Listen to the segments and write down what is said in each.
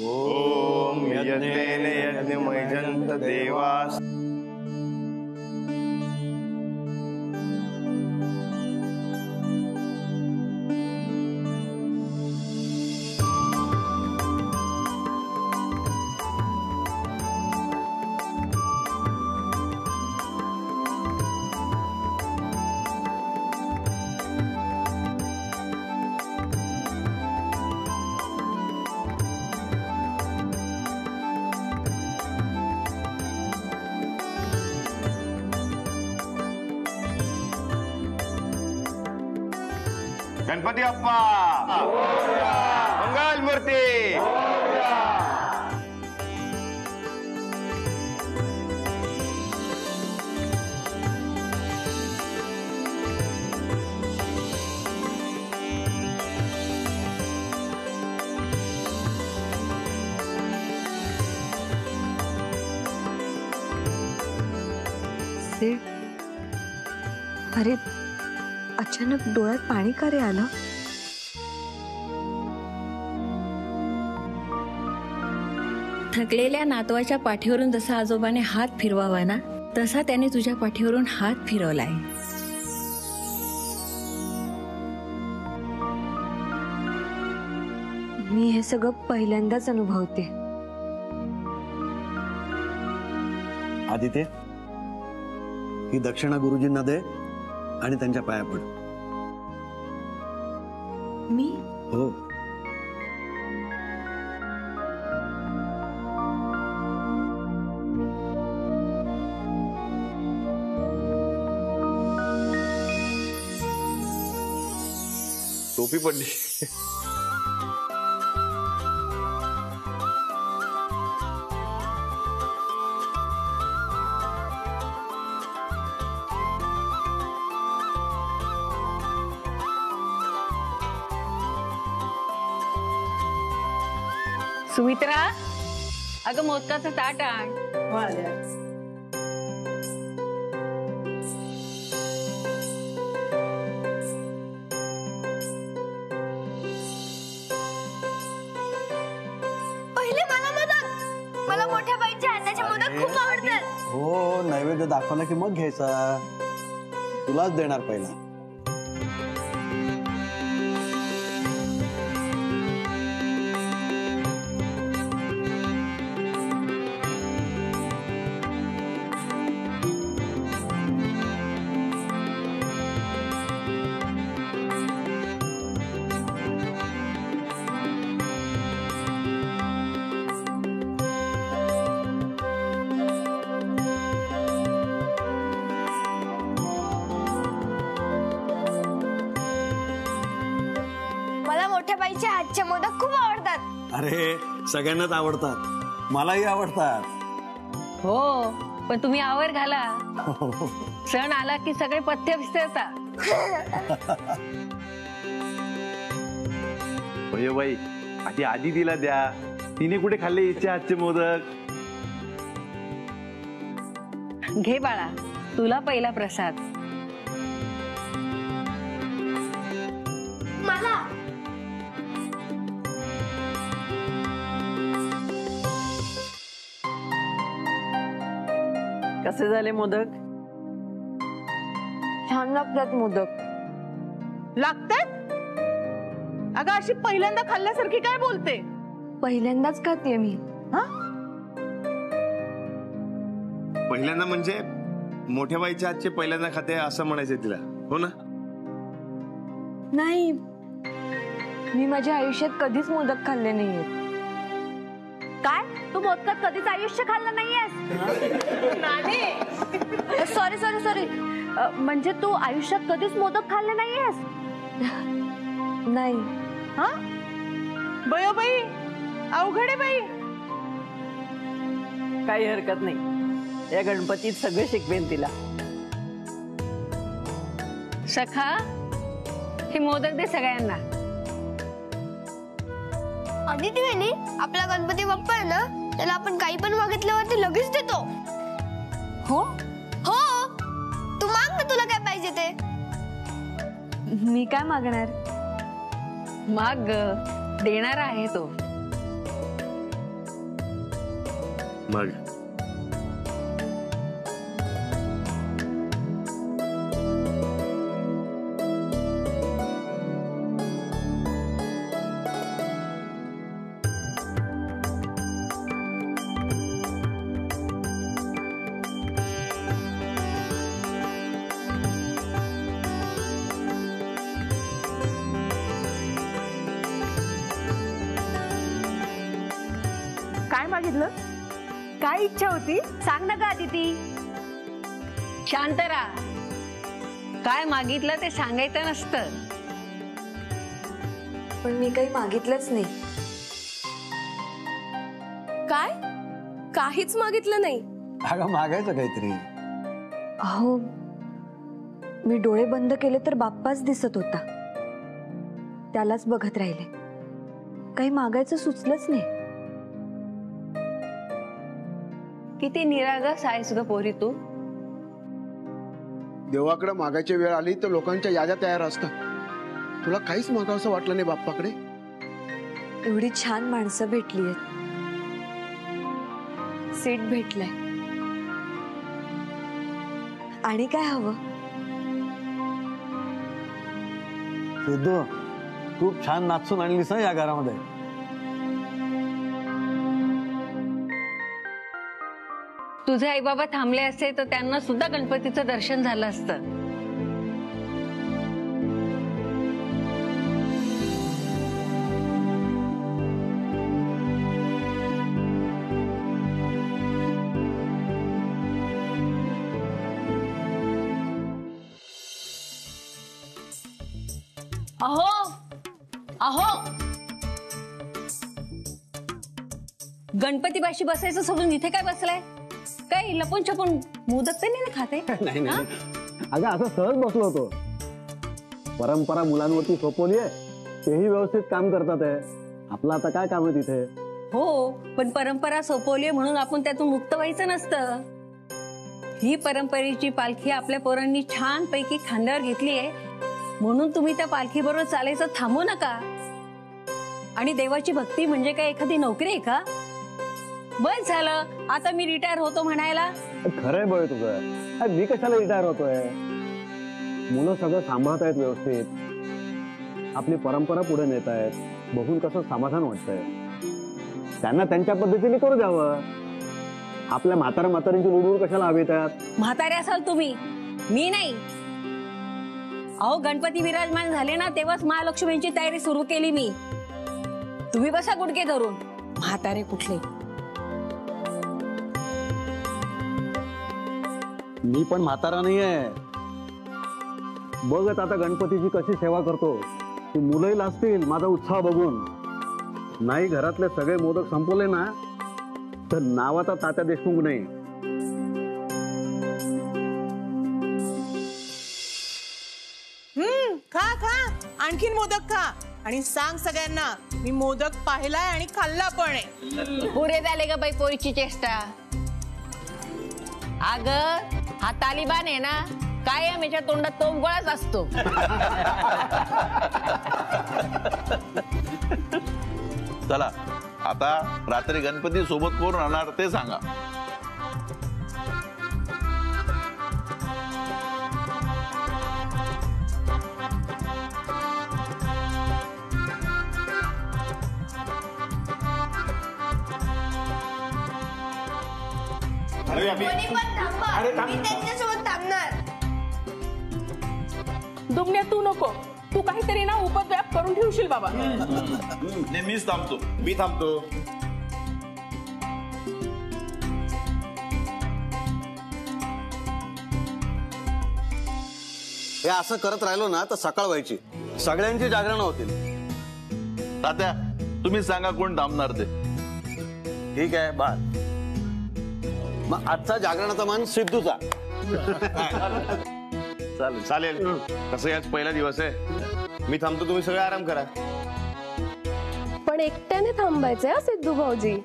ओम यज्ञेन यज्ञमयजन्त देवास। गणपती बाप्पा मंगल मूर्ती। अरे अचानक डोळ्यात पाणी का रे आलं? थकलेल्या नातवाच्या पाठीवरून जसा आजोबाने हात फिरवावा ना, तसा त्याने तुझ्या पाठीवरून हात फिरवलाय। मी हे सगळं पहिल्यांदाच अनुभवते। आदित्य, ही दक्षिणा गुरुजींना दे आणि त्यांच्या पाया पड। मी? हो। टोपी पडली। सुमित्रा, अगं मोदकाचं ताट आण। पहिले मला मोदक, मला मोठ्या बाईच्या हाताचे मोदक खूप आवडतात। हो, नैवेद्य दाखवला की मग घ्यायचा, तुलाच देणार पहिला। मोठ्या बाईच्या हातचे मोदक खूप आवडतात। अरे सगळ्यांनाच आवडतात, मलाही आवडतात। हो, पण तुम्ही आवर घाला, सण आला की सगळे पथ्य विसरतात। बाई, आधी आधी तिला द्या, तिने कुठे खाल्ले हिच्या हातचे मोदक? घे बाळा, तुला पहिला प्रसाद। मला कसे झाले मोदक? छान लागतात मोदक। लागतात? अगं अशी पहिल्यांदा खाल्ल्यासारखी काय बोलते? पहिल्यांदाच खाते मी। पहिल्यांदा म्हणजे मोठ्या बाईच्या हातचे पहिल्यांदा खाते असं म्हणायचंय तिला, हो ना? नाही, मी माझ्या आयुष्यात कधीच मोदक खाल्ले नाहीयेत। काय? तू मोदकात कधीच आयुष्य खाल्लं नाहीयेस? सॉरी सॉरी सॉरी, म्हणजे तू आयुष्यात कधीच मोदक खाल्ले नाहीयेस? नाही। हा? बयो बाई, अवघड आहे बाई। काही हरकत नाही, या गणपतीत सगळे शिकवेन तिला। सखा, हे मोदक दे सगळ्यांना। आदिती वेणी, आपला गणपती बाप्पा आहे ना, त्याला आपण काही पण मागितल्यावरती लगेच देतो। हो हो, तू माग ना, तुला काय पाहिजे ते। मी काय मागणार? माग, देणार आहे तो। मग काय मागितलं? काय इच्छा होती सांग ना ग अदिती. शांत राहा. काय मागितलं ते सांगायचं नसतं. पण मी काही मागितलंच नाही. काय? काहीच मागितलं नाही? अगं मागायचं काहीतरी. अहो मी डोळे बंद केले तर बाप्पाच दिसत होता. त्यालाच बघत राहिले. काही मागायचं सुचलंच नाही. किती निरागस आहेस ग पोरी तू. देवाकडे मागायची वेळ आली तर लोकांच्या याद्या तयार असतात. तुला काहीच मागावंसं वाटलं नाही बाप्पाकडे? एवढी छान माणसं भेटली आहेत. सीट भेटलंय. आणि काय हवं? सिद्धू खूप छान नाचून आणलीस या घरामध्ये. तुझे आई बाबा थांबले असते तर त्यांना सुद्धा गणपतीचं दर्शन झालं असतं. अहो अहो गणपतीपाशी बसायचं सोडून इथे काय बसलाय? काय लपून छपून मोदक तर नाही ना खाते? नाही नाही अगं असं सहज बसलो होतो. परंपरा मुलांवरती सोपवली आहे. तेही व्यवस्थित काम करतात आहे. आपलं आता काय काम आहे तिथे? हो पण परंपरा सोपवली म्हणून आपण त्यातून मुक्त व्हायचं नसतं. ही परंपरेची पालखी आपल्या पोरांनी छान पैकी खांद्यावर घेतली आहे म्हणून तुम्ही त्या पालखी बरोबर चालायचं थांबू नका. आणि देवाची भक्ती म्हणजे काय एखादी नोकरी आहे का? बस झालं आता मी रिटायर होतो म्हणायला. खरंय बळ तुझं. मी कशाला रिटायर होतोय? मुलं सगळं सांभाळत आहेत व्यवस्थित. आपली परंपरा पुढे नेत आहेत. बघून कसं समाधान वाटतंय. त्यांना त्यांच्या पद्धतीने करू द्यावं. आपल्या म्हाताऱ्यांची लुडबुड कशाला हवी त्यात? म्हातारे असाल तुम्ही, मी नाही. अहो गणपती विराजमान झाले ना तेव्हाच महालक्ष्मींची तयारी सुरू केली मी. तुम्ही बसा गुडघे धरून. म्हातारे कुठले? मी पण म्हातारा नाहीये. बघत आता गणपतीची कशी सेवा करतो. ती मुलंही लाजतील माझा उत्साह बघून. नाही घरातले सगळे मोदक संपवले ना तर नावाचा तात्या देशमुख नाही. खा खा आणखीन मोदक खा आणि सांग सगळ्यांना मी मोदक पाहिलाय आणि खाल्ला पण आहे. पुरे झाले ग बाई पोरीची चेष्टा. अग हा तालिबान आहे ना कायम याच्या तोंडात तोंबगोळाच असतो. चला आता रात्री गणपती सोबत कोण राहणार ते सांगा. कोणी पण थांबा. मी त्यांच्यासोबत थांबणार. दुमण्या तू नको. तू काहीतरी ना उपद्व्याप करून ठेवशील बाबा. मीच थांबतो. मी थांबतो. हे असं करत राहिलो ना तर सकाळ व्हायची. सगळ्यांची जागरण होतील. तात्या तुम्ही सांगा कोण थांबणार ते. ठीक आहे बा. मग आजचा जागरणाचा मान सिद्धूचा. चालेल चालेल. कसं आज पहिला दिवस आहे. मी थांबतो. तुम्ही सगळे आराम करा. पण एकट्याने थांबायचंय हा सिद्धू भाऊजी.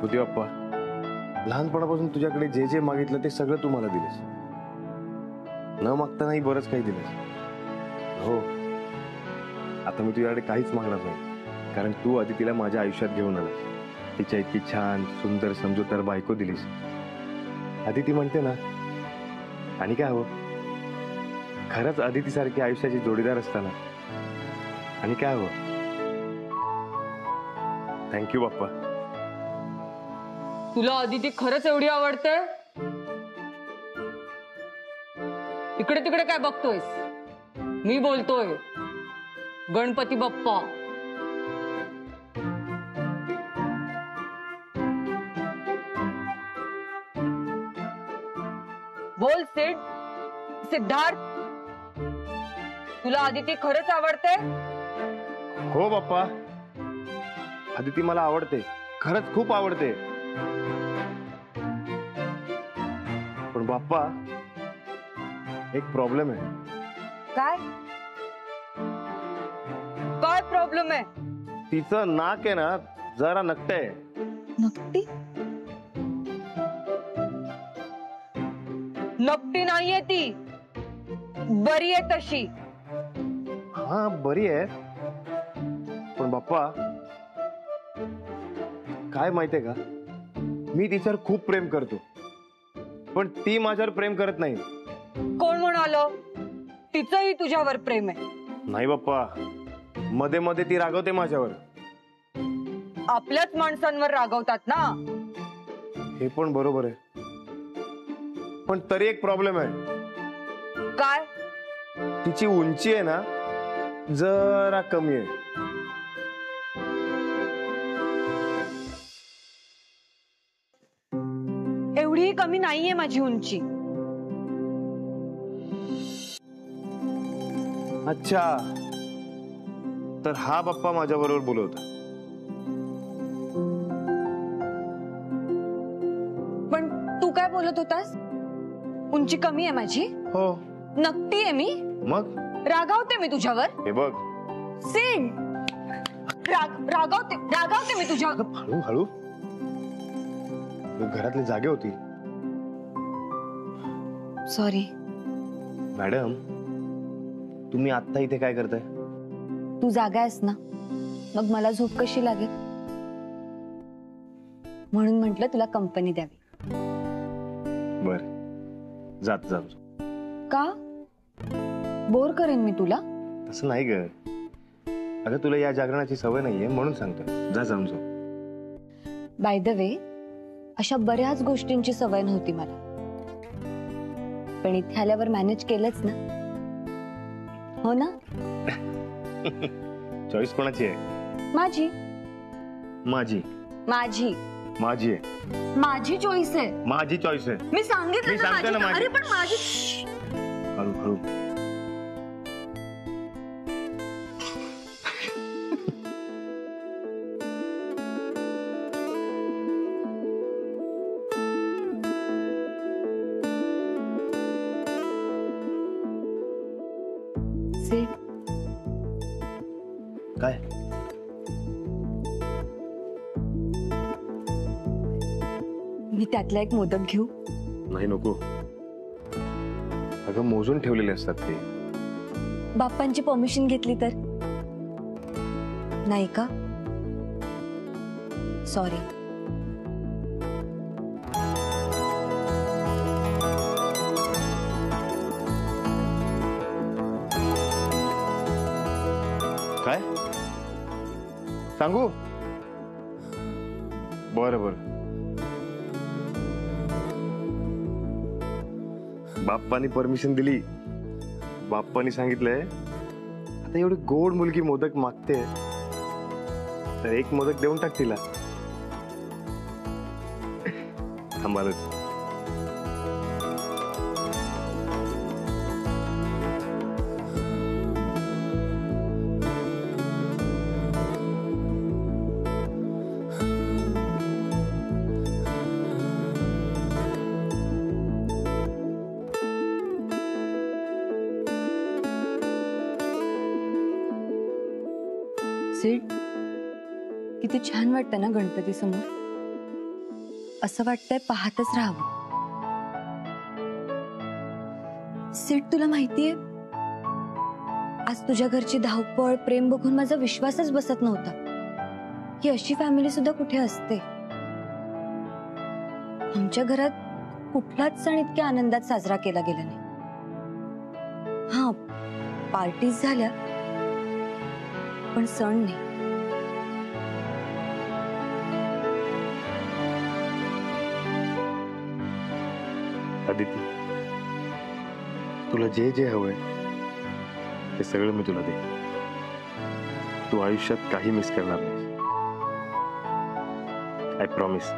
गणपती बाप्पा, लहानपणापासून तुझ्याकडे जे जे मागितलं ते सगळं तू मला दिलंस. न मागतानाही बरंच काही दिलंस. हो, आता मी तुझ्याकडे काहीच मागणार नाही, कारण तू अदितीला माझ्या आयुष्यात घेऊन आलास. तिच्या इतकी छान सुंदर समजूतदार बायको दिलीस. अदिती म्हणते ना, आणि काय हवं? खरंच अदितीसारखी आयुष्याची जोडीदार असताना आणि काय हवं? थँक्यू बाप्पा. तुला अदिती खरंच एवढी आवडते? इकडे तिकडे काय बघतोयस? मी बोलतोय. गणपती बाप्पा. बोल सिड. सिद्धार्थ, तुला अदिती खरंच आवडते? हो बाप्पा, अदिती मला आवडते, खरंच खूप आवडते. पण बाप्पा, एक प्रॉब्लेम आहे. काय? काय प्रॉब्लेम आहे? तिचं नाक आहे ना जरा नकटय. नक्की? नकटी नाहीये ती, बरी आहे तशी. हा बरी आहे, पण बाप्पा काय माहितीये का, मी तिच्यावर खूप प्रेम करतो, पण ती माझ्यावर प्रेम करत नाही. कोण म्हणालो? तिचंही तुझ्यावर प्रेम आहे. नाही बाप्पा, मध्ये मध्ये ती रागवते माझ्यावर. आपल्याच माणसांवर रागवतात ना. हे पण बरोबर आहे, पण तरी एक प्रॉब्लेम आहे. काय? तिची उंची आहे ना जरा कमी आहे. एवढी कमी नाहीये माझी उंची. अच्छा, तर हा बाप्पा माझ्या बरोबर बोलवता. पण तू काय बोलत होतास? उंची कमी आहे माझी? हो. नकटी आहे मी? मग रागावते मी तुझ्यावर? हे बघ सिड, रागावते मी तुझ्यावर. हळू. घरातली जागे होती. सॉरी. मॅडम, तुम्ही आत्ता इथे काय करताय? तू जागा आहेस ना, मग मला झोप कशी लागेल म्हणून म्हंटल तुला कंपनी द्यावी. बर, जात. का? बोर करेन मी तुला? तसं नाही ग. अगं तुला या जागरणाची सवय नाहीये म्हणून सांगतो, जा जाऊन झोप. बाय द वे, अशा बऱ्याच गोष्टींची सवय नव्हती मला, पण इथे आल्यावर मॅनेज केलंच ना. हो ना? चॉईस कोणाची आहे? माझी. माझी. माझी. माझी आहे. माझी चॉईस आहे. माझी चॉईस आहे. मी सांगितलं ना सांगतो ना माझी. माझी. अरे पण माझी. हळू. काय? मी त्यातला एक मोदक घेऊ? नाही, नको. अगं मोजून ठेवलेले असतात ते. बाप्पांची परमिशन घेतली तर? नाही का? सॉरी. काय सांगू? बरं. बाप्पानी परमिशन दिली. बाप्पानी सांगितलंय आता एवढी गोड मुलगी मोदक मागते तर एक मोदक देऊन टाक तिला. थांबालच. सिड, किती छान वाटतं ना गणपती समोर. असं वाटतंय पाहतच राहावं. सीट, तुला माहितीये, आज तुझ्या घरची धावपळ प्रेम बघून माझा विश्वासच बसत नव्हता की अशी फॅमिली सुद्धा कुठे असते. आमच्या घरात कुठलाच सण इतक्या आनंदात साजरा केला गेला नाही. हा, पार्टीज झाल्या पण सण नाही. अदिती, तुला जे जे हवंय ते सगळं मी तुला दे. तू आयुष्यात काही मिस करणार नाही. I promise.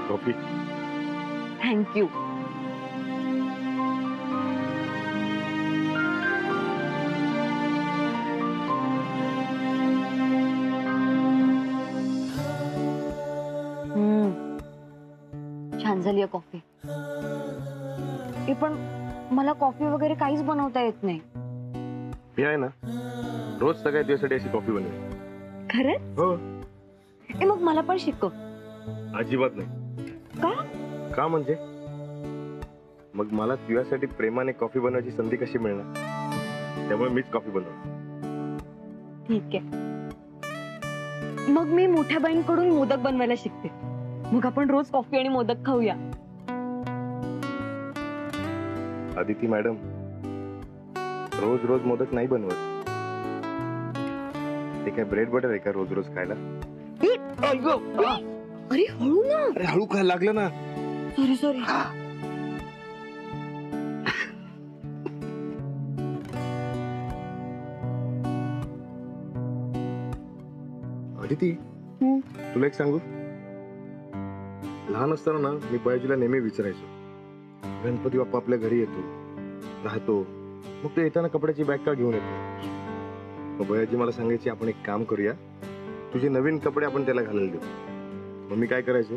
कॉफी. थँक्यू. छान झाली आहे कॉफी. पण मला कॉफी वगैरे काहीच बनवता येत नाही. मी आहे ना, रोज सगळ्या दिवसासाठी अशी कॉफी बनवेन. खरंच? हो. मग मला पण शिकव. अजिबात नाही. का? का म्हणजे मग मला तुझ्यासाठी प्रेमाने कॉफी बनवायची संधी कशी मिळणार? त्यामुळे मीच कॉफी बनवतो. ठीक आहे. मग मी मोठ्या बाईंकडून मोदक बनवायला शिकते. मग आपण रोज कॉफी आणि मोदक खाऊया. अदिती मॅडम, रोज रोज मोदक नाही बनवत. ते काय ब्रेड बटर आहे का रोज रोज खायला? अरे हळू ना. अरे हळू खायला लागलं ना. Sorry sorry. अदिती, तुला एक सांगू? लहान असताना ना मी बयाजीला नेहमी विचारायचो, गणपती बाप्पा आपल्या घरी येतो, राहतो, मग तो येताना कपड्याची बॅग का घेऊन येतो? मग बयाजी मला सांगायची, आपण एक काम करूया, तुझे नवीन कपडे आपण त्याला घालायला देऊ. मग मी काय करायचो,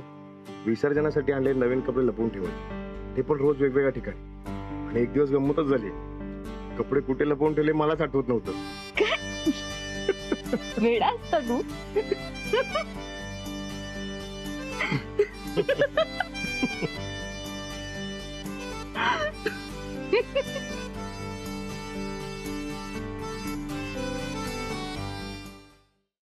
विसर्जनासाठी आणलेले नवीन कपडे लपवून ठेवायचे, ते पण रोज वेगवेगळ्या ठिकाणी. आणि एक दिवस गंमतच झाली, कपडे कुठे लपवून ठेवले मलाच आठवत नव्हतं. वेडा असता तू.